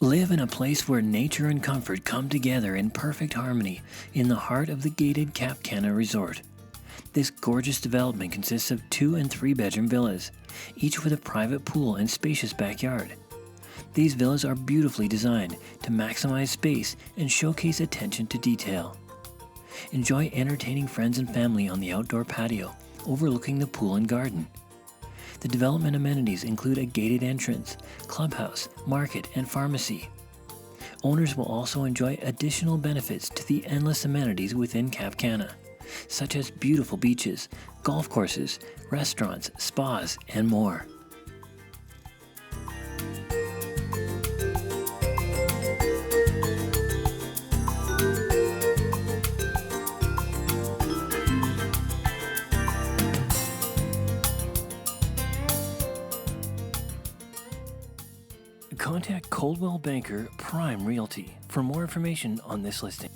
Live in a place where nature and comfort come together in perfect harmony in the heart of the gated Cap Cana resort. This gorgeous development consists of 2 and 3 bedroom villas, each with a private pool and spacious backyard. These villas are beautifully designed to maximize space and showcase attention to detail. Enjoy entertaining friends and family on the outdoor patio, overlooking the pool and garden. The development amenities include a gated entrance, clubhouse, market, and pharmacy. Owners will also enjoy additional benefits to the endless amenities within Cap Cana, such as beautiful beaches, golf courses, restaurants, spas, and more. Contact Coldwell Banker Prime Realty for more information on this listing.